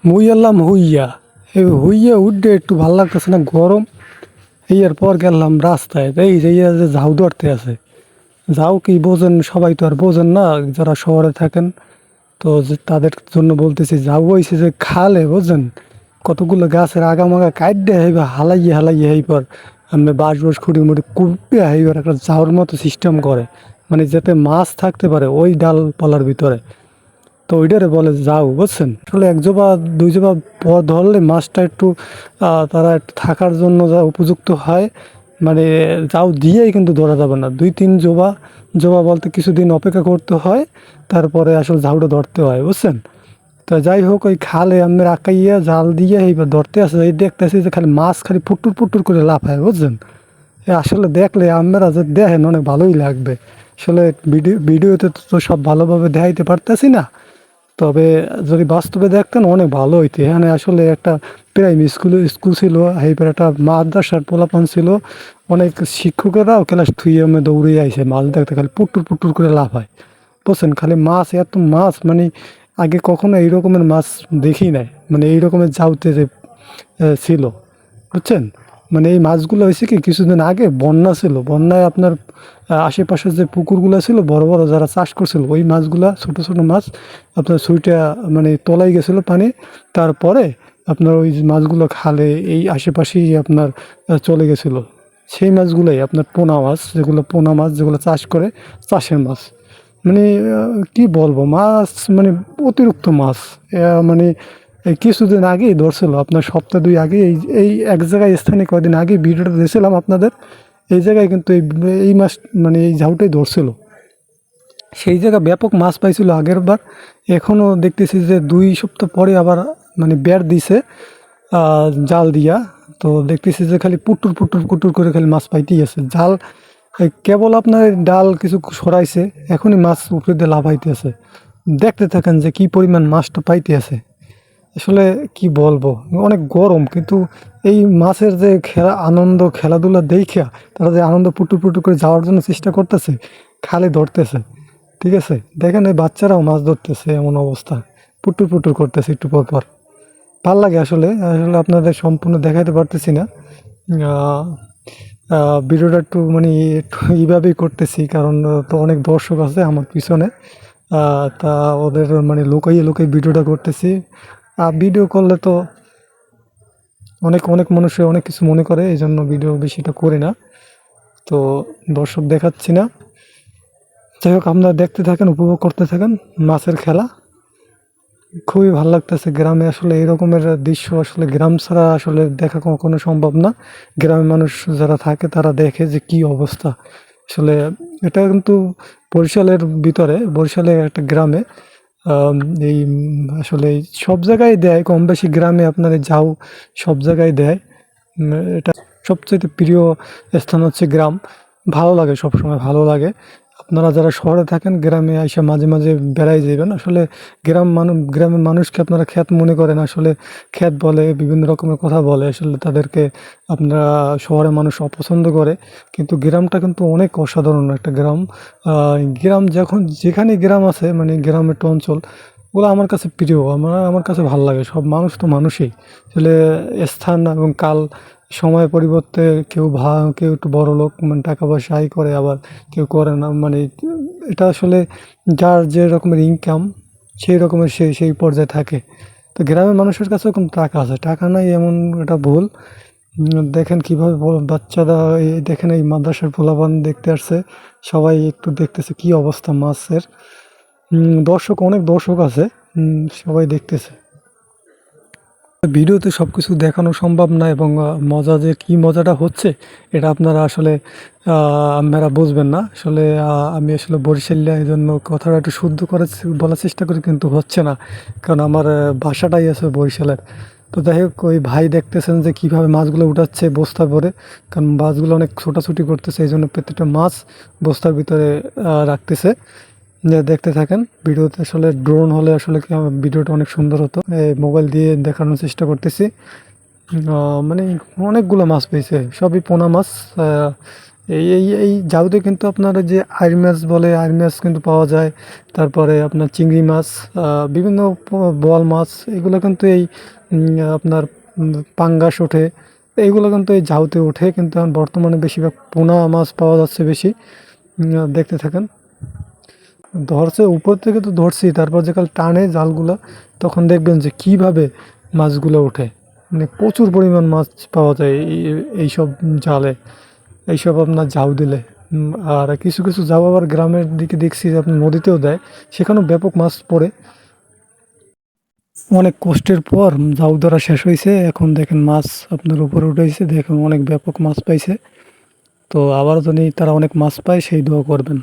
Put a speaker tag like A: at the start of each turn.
A: মুই এলাম হুইয়া। এই হুইয়া উঠে একটু ভাল লাগতেছে না, গরম। এর পর গেলাম রাস্তায়, এই যে ইয়া যে ঝাউ ধরতে আছে। ঝাউ কি বোঝেন? সবাই তো আর বোঝেন না যারা শহরে থাকেন। তো যে তাদের জন্য বলতেছি, ঝাউ হয়েছে যে খালে, বুঝছেন, কতগুলো গাছের আগামাগা কাট দেয় হইবা, হালাইয়ে হালাইয়ে হইবার আমি বাঁশ বাঁশ খুঁড়ি মুড়ি কুপে হইবার একটা ঝাউর মতো সিস্টেম করে, মানে যাতে মাছ থাকতে পারে ওই ডালপালার ভিতরে। তো ওইটারে বলে যাও, বুঝছেন। আসলে এক জোপা দুই জোপা পর ধরলে মাছটা একটু তারা একটু থাকার জন্য যা উপযুক্ত হয়, মানে যাও দিয়েই কিন্তু ধরা যাবে না, দুই তিন জোপা জোপা বলতে কিছুদিন অপেক্ষা করতে হয়, তারপরে আসলে ঝাউটা ধরতে হয়, বুঝছেন। তো যাই হোক, ওই খালে আমি আঁকাইয়া জাল দিয়ে এইবার ধরতে আসে, এই দেখতেছি যে খালি মাছ খালি ফুটুর ফুটুর করে লাফায়, বুঝছেন। আসলে দেখলে আপনারা যে দেখেন অনেক ভালোই লাগবে। আসলে ভিডিওতে তো সব ভালোভাবে দেখাইতে পারতেছি না, তবে যদি বাস্তবে দেখতেন অনেক ভালো হইতো। এখানে আসলে একটা প্রাইমারি স্কুল ছিল, এইবার একটা মাদ্রাসার পোলাপান ছিল, অনেক শিক্ষকেরাও ক্লাস থুয়ে আমি দৌড়ে আইসে মাছ দেখতে, খালি পুটুর পুটুর করে লাফায়, বুঝছেন। খালি মাছ, এত মাছ, মানে আগে কখনো এই রকমের মাছ দেখি নাই, মানে এই রকমের জাউতে যে ছিল, বুঝছেন। মানে এই মাছগুলো হয়েছে কি, কিছুদিন আগে বন্যা ছিল, বন্যায় আপনার আশেপাশের যে পুকুরগুলো ছিল বড় বড় যারা চাষ করছিল, ওই মাছগুলা ছোট ছোট মাছ আপনার সুইটা মানে তলাই গেছিলো পানি। তারপরে আপনার ওই মাছগুলো খালে এই আশেপাশেই আপনার চলে গেছিলো। সেই মাছগুলোই আপনার পোনা মাছ যেগুলো চাষ করে, চাষের মাছ। মানে কি বলবো, মাছ মানে অতিরিক্ত মাছ। মানে এই কিছুদিন আগেই ধরছিল, আপনার সপ্তাহ দুই আগে এই এই এক জায়গায় স্থানে কয়েকদিন আগে ভিডিওটা দিয়েছিলাম আপনাদের। এই জায়গায় কিন্তু এই মাছ মানে এই ঝাউটাই ধরছিল। সেই জায়গায় ব্যাপক মাছ পাইছিল আগের বার। এখনও দেখতেছি যে 2 সপ্তাহ পরে আবার মানে বের দিছে জাল দিয়া। তো দেখতেছি যে খালি পুটুর পুটুর পুটুর করে খালি মাছ পাইতেই আছে। জাল কেবল আপনার ডাল কিছু সরাইছে, এখনই মাছ উপরে দিয়ে লাফাইতে আছে। দেখতে থাকেন যে কি পরিমাণ মাছটা পাইতে আছে। আসলে কি বলবো, অনেক গরম, কিন্তু এই মাছের যে খেলাধুলা দেখা তারা যে আনন্দ পুটুর পুটুর করে যাওয়ার জন্য চেষ্টা করতেছে, খালে ধরতেছে, ঠিক আছে। দেখেন এই বাচ্চারাও মাছ ধরতেছে, এমন অবস্থা, পুটুর পুটুর করতেছে একটু পর পর। ভাল লাগে আসলে। আসলে আপনাদের সম্পূর্ণ দেখাতে পারতেছি না। আহ, ভিডিওটা একটু মানে একটু এইভাবেই করতেছি, কারণ তো অনেক দর্শক আছে আমার পিছনে। তা ওদের মানে লুকাইয়ে লুকাই ভিডিওটা করতেছি। ভিডিও করলে তো অনেক অনেক মানুষে অনেক কিছু মনে করে, এই জন্য ভিডিও বেশিটা করি না। তো দর্শক দেখাচ্ছি না। যাই হোক, আপনারা দেখতে থাকেন, উপভোগ করতে থাকেন মাছের খেলা। খুবই ভালো লাগতেছে। গ্রামে আসলে এই রকমের দৃশ্য আসলে গ্রাম ছাড়া আসলে দেখা কখনো সম্ভব না। গ্রামের মানুষ যারা থাকে তারা দেখে যে কি অবস্থা। আসলে এটা কিন্তু বরিশালের ভিতরে, বরিশালের একটা গ্রামে আম এই আসলে সব জায়গায় দেয় কম বেশি, গ্রামে আপনার এই ঝাউ সব জায়গায় দেয়। এটা সবচাইতে প্রিয় স্থান হচ্ছে গ্রাম। ভালো লাগে, সবসময় ভালো লাগে। আপনারা যারা শহরে থাকেন, গ্রামে আইসা মাঝে মাঝে বেড়াই যাবেন। আসলে গ্রামের মানুষকে আপনারা খ্যাত মনে করেন, আসলে খ্যাত বলে, বিভিন্ন রকমের কথা বলে, আসলে তাদেরকে আপনারা শহরের মানুষ অপছন্দ করে। কিন্তু গ্রামটা কিন্তু অনেক অসাধারণ একটা গ্রাম। গ্রাম যখন যেখানে গ্রাম আছে, মানে গ্রামের একটা অঞ্চল, ওগুলো আমার কাছে প্রিয়, আমার কাছে ভালো লাগে। সব মানুষ তো মানুষই, আসলে স্থান এবং কাল সময়ের পরিবর্তে কেউ একটু বড় লোক, মানে টাকা পয়সা আয় করে, আবার কেউ করে না। মানে এটা আসলে যার যে রকমের ইনকাম, সেই রকমের সেই পর্যায়ে থাকে। তো গ্রামের মানুষের কাছেও কিন্তু টাকা আছে, টাকা নাই এমন এটা ভুল। দেখেন কীভাবে বাচ্চারা, এই দেখেন এই মাদ্রাসার পোলাপান দেখতে আসছে, সবাই একটু দেখতেছে কি অবস্থা মাছের। অনেক দর্শক আছে, সবাই দেখতেছে। ভিডিওতে সব কিছু দেখানো সম্ভব না, এবং মজা যে কি মজাটা হচ্ছে এটা আপনারা আসলে আপনারা বুঝবেন না। আসলে আমি আসলে বরিশালিয়া, এই জন্য কথাটা একটু শুদ্ধ করে বলার চেষ্টা করি, কিন্তু হচ্ছে না, কারণ আমার বাসাটাই আছে বরিশালের। তো যাই হোক, ওই ভাই দেখতেছেন যে কীভাবে মাছগুলো উঠাচ্ছে বস্তা ভরে, কারণ মাছগুলো অনেক ছোটাছুটি করতেছে, এই জন্য প্রত্যেকটা মাছ বস্তার ভিতরে রাখতেছে। দেখতে থাকেন ভিডিওতে। আসলে ড্রোন হলে আসলে কি ভিডিওটা অনেক সুন্দর হতো। মোবাইল দিয়ে দেখানোর চেষ্টা করতেছি। মানে অনেকগুলো মাছ পেয়েছে, সবই পোনা মাছ। এই জাউতে কিন্তু আপনার যে আইর মাছ বলে, আইর মাছ কিন্তু পাওয়া যায়। তারপরে আপনার চিংড়ি মাছ, বিভিন্ন বোয়াল মাছ, এগুলো কিন্তু আপনার পাঙ্গাস ওঠে। এইগুলো কিন্তু এই জাউতে ওঠে, কিন্তু এখন বর্তমানে বেশিরভাগ পোনা মাছ পাওয়া যাচ্ছে বেশি। দেখতে থাকেন। ধরছে উপর থেকে তো ধরছি, তারপর যে কাল টানে জালগুলা, তখন দেখবেন যে কিভাবে মাছগুলো ওঠে। মানে প্রচুর পরিমাণ মাছ পাওয়া যায় এইসব জালে, এইসব আপনার জাউ দিলে। আর কিছু কিছু জাউ আবার গ্রামের দিকে দেখছি যে আপনার নদীতেও দেয়, সেখানেও ব্যাপক মাছ পড়ে। অনেক কষ্টের পর জাউ ধরা শেষ হয়েছে, এখন দেখেন মাছ আপনার উপরে উঠেছে, দেখুন অনেক ব্যাপক মাছ পাইছে। তো আবার যদি তারা অনেক মাছ পায় সেই দোয়া করবেন।